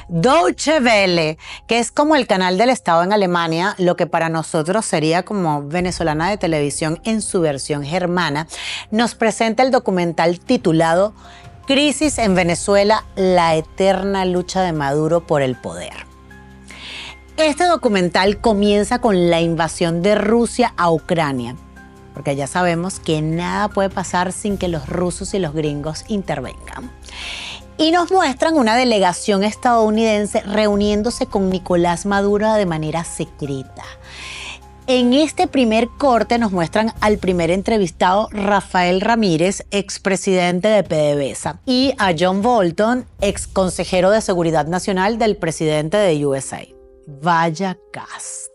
Deutsche Welle, que es como el canal del Estado en Alemania, lo que para nosotros sería como venezolana de televisión en su versión germana, nos presenta el documental titulado Crisis en Venezuela, la eterna lucha de Maduro por el poder. Este documental comienza con la invasión de Rusia a Ucrania, porque ya sabemos que nada puede pasar sin que los rusos y los gringos intervengan. Y nos muestran una delegación estadounidense reuniéndose con Nicolás Maduro de manera secreta. En este primer corte nos muestran al primer entrevistado, Rafael Ramírez, expresidente de PDVSA, y a John Bolton, ex consejero de Seguridad Nacional del presidente de USA. Vaya cast.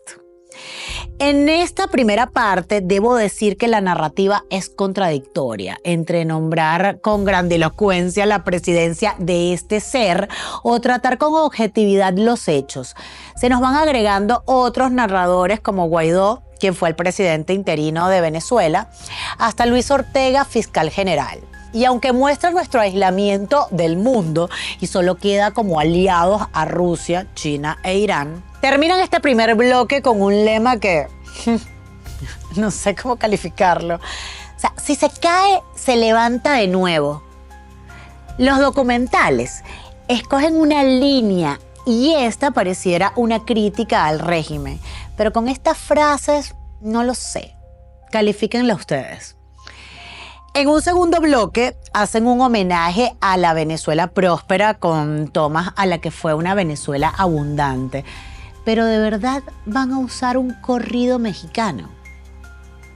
En esta primera parte debo decir que la narrativa es contradictoria entre nombrar con grandilocuencia la presidencia de este ser o tratar con objetividad los hechos. Se nos van agregando otros narradores como Guaidó, quien fue el presidente interino de Venezuela, hasta Luis Ortega, fiscal general. Y aunque muestra nuestro aislamiento del mundo y solo queda como aliados a Rusia, China e Irán, terminan este primer bloque con un lema que no sé cómo calificarlo. O sea, si se cae, se levanta de nuevo. Los documentales escogen una línea y esta pareciera una crítica al régimen. Pero con estas frases, no lo sé. Califíquenla ustedes. En un segundo bloque hacen un homenaje a la Venezuela próspera con tomas a la que fue una Venezuela abundante. Pero de verdad van a usar un corrido mexicano.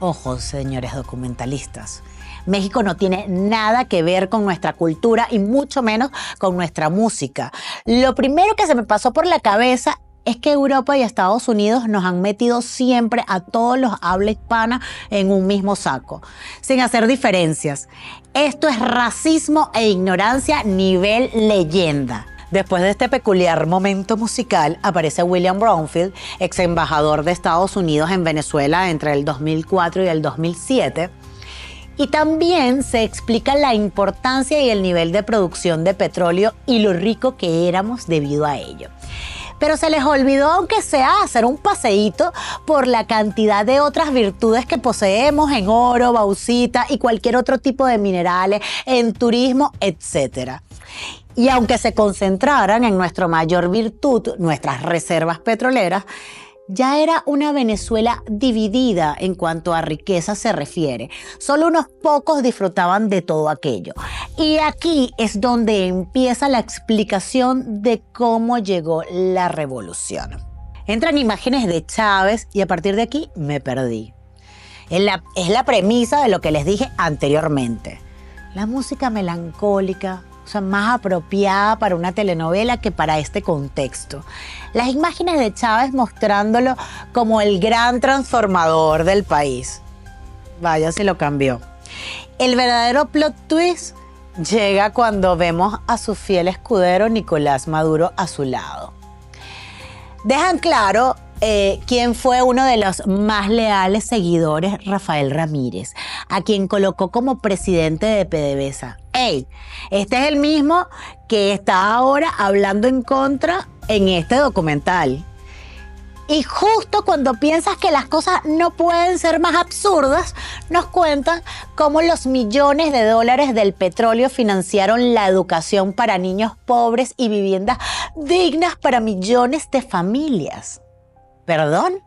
Ojo, señores documentalistas. México no tiene nada que ver con nuestra cultura y mucho menos con nuestra música. Lo primero que se me pasó por la cabeza es que Europa y Estados Unidos nos han metido siempre a todos los habla hispana en un mismo saco, sin hacer diferencias. Esto es racismo e ignorancia nivel leyenda. Después de este peculiar momento musical, aparece William Brownfield, ex embajador de Estados Unidos en Venezuela entre el 2004 y el 2007. Y también se explica la importancia y el nivel de producción de petróleo y lo rico que éramos debido a ello. Pero se les olvidó, aunque sea, hacer un paseíto por la cantidad de otras virtudes que poseemos en oro, bauxita y cualquier otro tipo de minerales, en turismo, etc. Y aunque se concentraran en nuestra mayor virtud, nuestras reservas petroleras, ya era una Venezuela dividida en cuanto a riqueza se refiere. Solo unos pocos disfrutaban de todo aquello. Y aquí es donde empieza la explicación de cómo llegó la revolución. Entran imágenes de Chávez y a partir de aquí me perdí. Es la premisa de lo que les dije anteriormente. La música melancólica, o sea, más apropiada para una telenovela que para este contexto. Las imágenes de Chávez mostrándolo como el gran transformador del país. Vaya si lo cambió. El verdadero plot twist llega cuando vemos a su fiel escudero Nicolás Maduro a su lado. Dejan claro quién fue uno de los más leales seguidores, Rafael Ramírez, a quien colocó como presidente de PDVSA. ¡Ey! Este es el mismo que está ahora hablando en contra en este documental. Y justo cuando piensas que las cosas no pueden ser más absurdas, nos cuentan cómo los millones de dólares del petróleo financiaron la educación para niños pobres y viviendas dignas para millones de familias. ¿Perdón?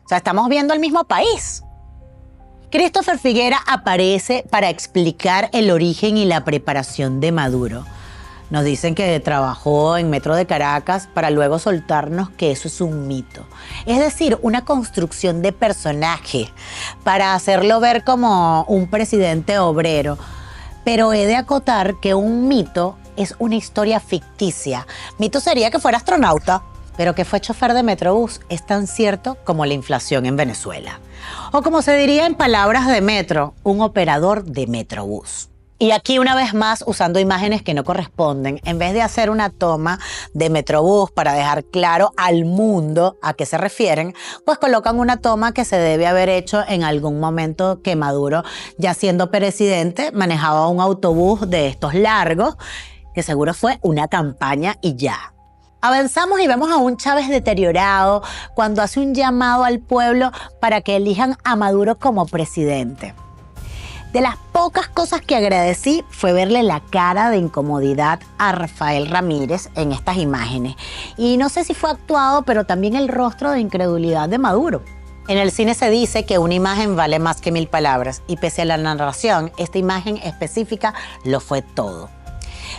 O sea, estamos viendo el mismo país. Christopher Figuera aparece para explicar el origen y la preparación de Maduro. Nos dicen que trabajó en Metro de Caracas para luego soltarnos que eso es un mito. Es decir, una construcción de personaje para hacerlo ver como un presidente obrero. Pero he de acotar que un mito es una historia ficticia. Mito sería que fuera astronauta, pero que fue chofer de Metrobús es tan cierto como la inflación en Venezuela. O como se diría en palabras de Metro, un operador de Metrobús. Y aquí una vez más usando imágenes que no corresponden, en vez de hacer una toma de Metrobús para dejar claro al mundo a qué se refieren, pues colocan una toma que se debe haber hecho en algún momento que Maduro, ya siendo presidente, manejaba un autobús de estos largos, que seguro fue una campaña y ya. Avanzamos y vemos a un Chávez deteriorado cuando hace un llamado al pueblo para que elijan a Maduro como presidente. De las pocas cosas que agradecí fue verle la cara de incomodidad a Rafael Ramírez en estas imágenes. Y no sé si fue actuado, pero también el rostro de incredulidad de Maduro. En el cine se dice que una imagen vale más que 1000 palabras y pese a la narración, esta imagen específica lo fue todo.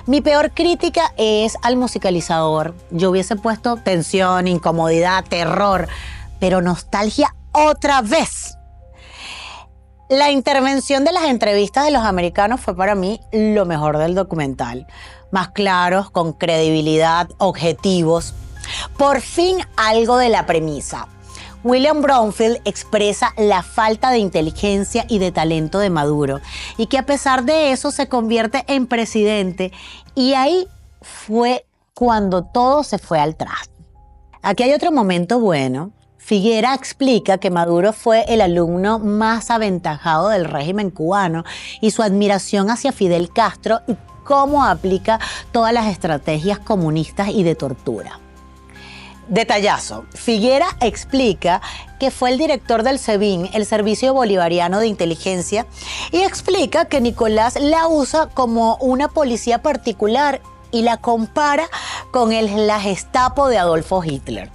Mi peor crítica es al musicalizador. Yo hubiese puesto tensión, incomodidad, terror, pero nostalgia otra vez. La intervención de las entrevistas de los americanos fue para mí lo mejor del documental. Más claros, con credibilidad, objetivos. Por fin algo de la premisa. William Bromfield expresa la falta de inteligencia y de talento de Maduro y que a pesar de eso se convierte en presidente, y ahí fue cuando todo se fue al traste. Aquí hay otro momento bueno. Figuera explica que Maduro fue el alumno más aventajado del régimen cubano y su admiración hacia Fidel Castro y cómo aplica todas las estrategias comunistas y de tortura. Detallazo. Figuera explica que fue el director del SEBIN, el Servicio Bolivariano de Inteligencia, y explica que Nicolás la usa como una policía particular y la compara con la Gestapo de Adolfo Hitler.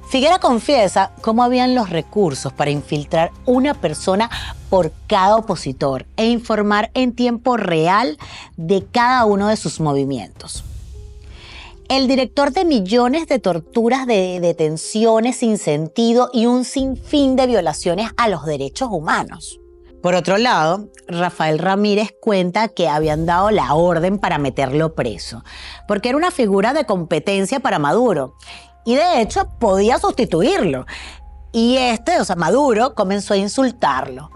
Figuera confiesa cómo habían los recursos para infiltrar una persona por cada opositor e informar en tiempo real de cada uno de sus movimientos. El director de millones de torturas, de detenciones sin sentido y un sinfín de violaciones a los derechos humanos. Por otro lado, Rafael Ramírez cuenta que habían dado la orden para meterlo preso, porque era una figura de competencia para Maduro. Y de hecho podía sustituirlo. Y Maduro, comenzó a insultarlo.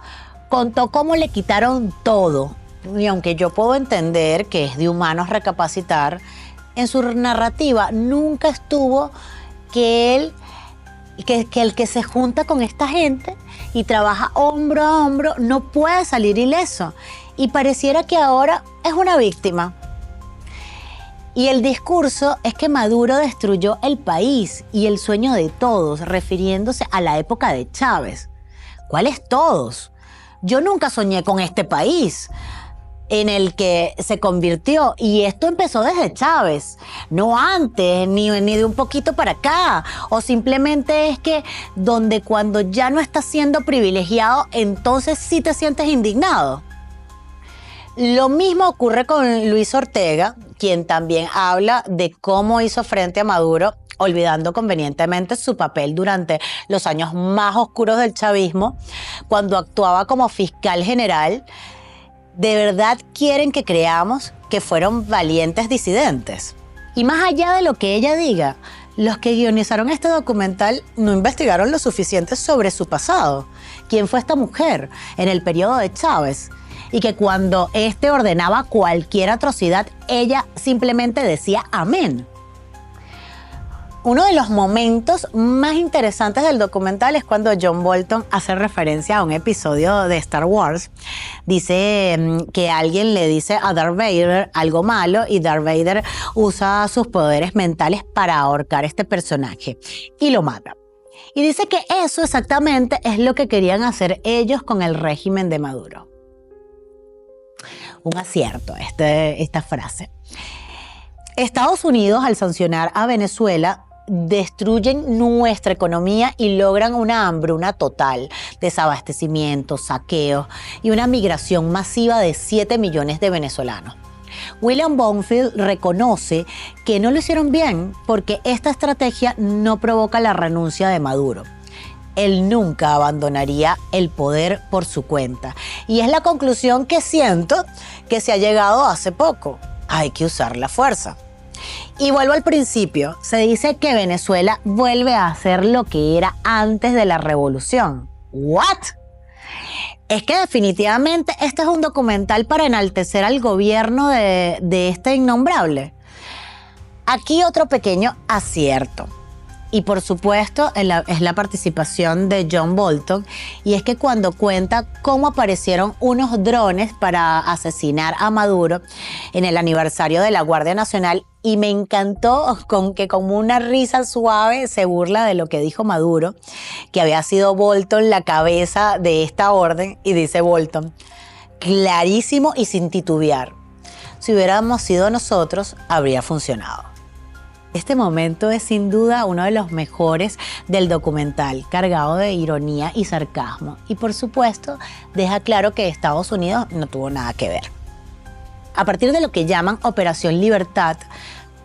Contó cómo le quitaron todo. Y aunque yo puedo entender que es de humanos recapacitar, en su narrativa nunca estuvo que el que se junta con esta gente y trabaja hombro a hombro no puede salir ileso. Y pareciera que ahora es una víctima. Y el discurso es que Maduro destruyó el país y el sueño de todos, refiriéndose a la época de Chávez. ¿Cuáles todos? Yo nunca soñé con este país en el que se convirtió, y esto empezó desde Chávez, no antes, ni de un poquito para acá, o simplemente es que cuando ya no estás siendo privilegiado, entonces sí te sientes indignado. Lo mismo ocurre con Luis Ortega, quien también habla de cómo hizo frente a Maduro, olvidando convenientemente su papel durante los años más oscuros del chavismo, cuando actuaba como fiscal general. ¿De verdad quieren que creamos que fueron valientes disidentes? Y más allá de lo que ella diga, los que guionizaron este documental no investigaron lo suficiente sobre su pasado. ¿Quién fue esta mujer en el periodo de Chávez? Y que cuando ordenaba cualquier atrocidad, ella simplemente decía amén. Uno de los momentos más interesantes del documental es cuando John Bolton hace referencia a un episodio de Star Wars. Dice que alguien le dice a Darth Vader algo malo y Darth Vader usa sus poderes mentales para ahorcar a este personaje y lo mata. Y dice que eso exactamente es lo que querían hacer ellos con el régimen de Maduro. Un acierto esta frase. Estados Unidos, al sancionar a Venezuela, destruyen nuestra economía y logran una hambruna total, desabastecimiento, saqueos y una migración masiva de 7 millones de venezolanos. William Bromfield reconoce que no lo hicieron bien porque esta estrategia no provoca la renuncia de Maduro. Él nunca abandonaría el poder por su cuenta. Y es la conclusión que siento que se ha llegado hace poco. Hay que usar la fuerza. Y vuelvo al principio, se dice que Venezuela vuelve a ser lo que era antes de la revolución. ¿What? Es que definitivamente este es un documental para enaltecer al gobierno de este innombrable. Aquí otro pequeño acierto. Y por supuesto es la participación de John Bolton, y es que cuando cuenta cómo aparecieron unos drones para asesinar a Maduro en el aniversario de la Guardia Nacional y me encantó con que como una risa suave se burla de lo que dijo Maduro, que había sido Bolton la cabeza de esta orden, y dice Bolton, clarísimo y sin titubear, si hubiéramos sido nosotros, habría funcionado. Este momento es sin duda uno de los mejores del documental, cargado de ironía y sarcasmo, y por supuesto deja claro que Estados Unidos no tuvo nada que ver. A partir de lo que llaman Operación Libertad,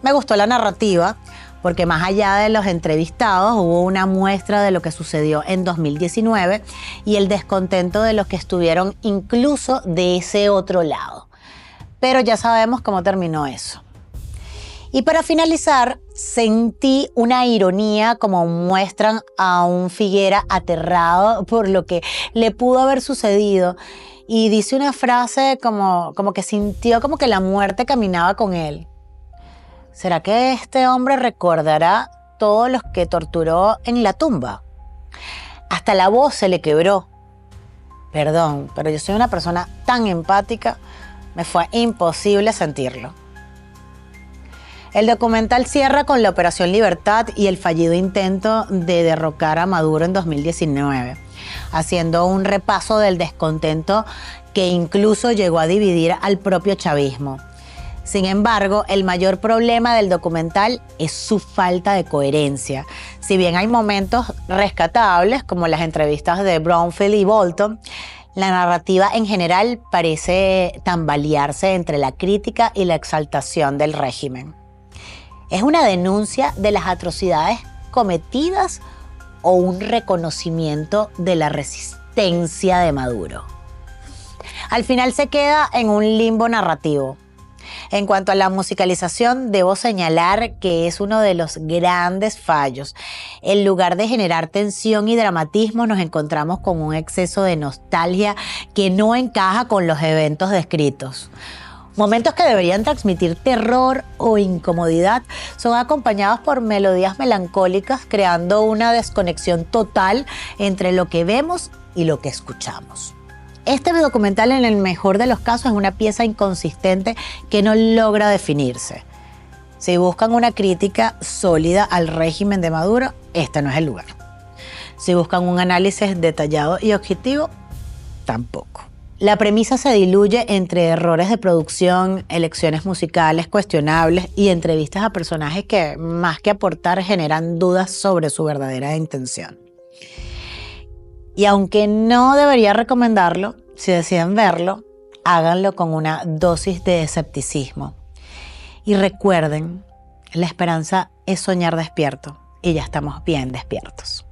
me gustó la narrativa, porque más allá de los entrevistados hubo una muestra de lo que sucedió en 2019 y el descontento de los que estuvieron incluso de ese otro lado. Pero ya sabemos cómo terminó eso. Y para finalizar, sentí una ironía como muestran a un Figuera aterrado por lo que le pudo haber sucedido, y dice una frase como que sintió como que la muerte caminaba con él. ¿Será que este hombre recordará todos los que torturó en la tumba? Hasta la voz se le quebró. Perdón, pero yo soy una persona tan empática, me fue imposible sentirlo. El documental cierra con la Operación Libertad y el fallido intento de derrocar a Maduro en 2019, haciendo un repaso del descontento que incluso llegó a dividir al propio chavismo. Sin embargo, el mayor problema del documental es su falta de coherencia. Si bien hay momentos rescatables, como las entrevistas de Bromfield y Bolton, la narrativa en general parece tambalearse entre la crítica y la exaltación del régimen. ¿Es una denuncia de las atrocidades cometidas o un reconocimiento de la resistencia de Maduro? Al final se queda en un limbo narrativo. En cuanto a la musicalización, debo señalar que es uno de los grandes fallos. En lugar de generar tensión y dramatismo, nos encontramos con un exceso de nostalgia que no encaja con los eventos descritos. Momentos que deberían transmitir terror o incomodidad son acompañados por melodías melancólicas, creando una desconexión total entre lo que vemos y lo que escuchamos. Este documental, en el mejor de los casos, es una pieza inconsistente que no logra definirse. Si buscan una crítica sólida al régimen de Maduro, este no es el lugar. Si buscan un análisis detallado y objetivo, tampoco. La premisa se diluye entre errores de producción, elecciones musicales cuestionables y entrevistas a personajes que, más que aportar, generan dudas sobre su verdadera intención. Y aunque no debería recomendarlo, si deciden verlo, háganlo con una dosis de escepticismo. Y recuerden, la esperanza es soñar despierto, y ya estamos bien despiertos.